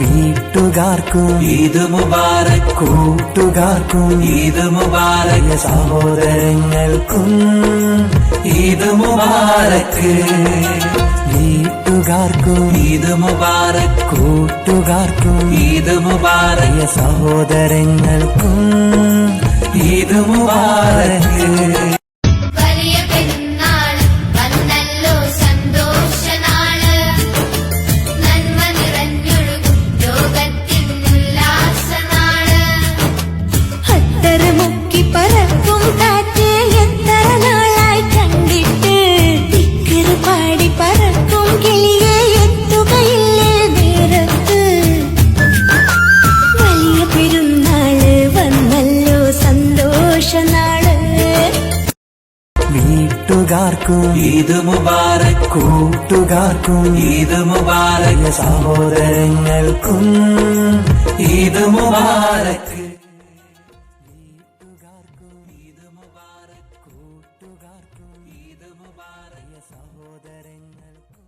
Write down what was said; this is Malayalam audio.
വീട്ടുകാർക്കും ഈദ് മുബാരക്, കൂട്ടുകാർക്കും ഈദ് മുബാരക്, സഹോദരങ്ങൾക്കും ഈദ് മുബാരക്, വീട്ടുകാർക്കും ഈദ് മുബാരക്, കൂട്ടുകാർക്കും ഈദ് മുബാരക്, സഹോദരങ്ങൾക്കും ഈദ് മുബാരക്. വീട്ടുകാർക്കും ഈദ് മുബാരക്, കൂട്ടുകാർക്കും ഈദ് മുബാരക്, സഹോദരങ്ങൾക്കും ഈദ് മുബാരക്. വീട്ടുകാർക്കും ഈദ് മുബാരക്, കൂട്ടുകാർക്കും ഈദ് മുബാരക്, സഹോദരങ്ങൾക്കും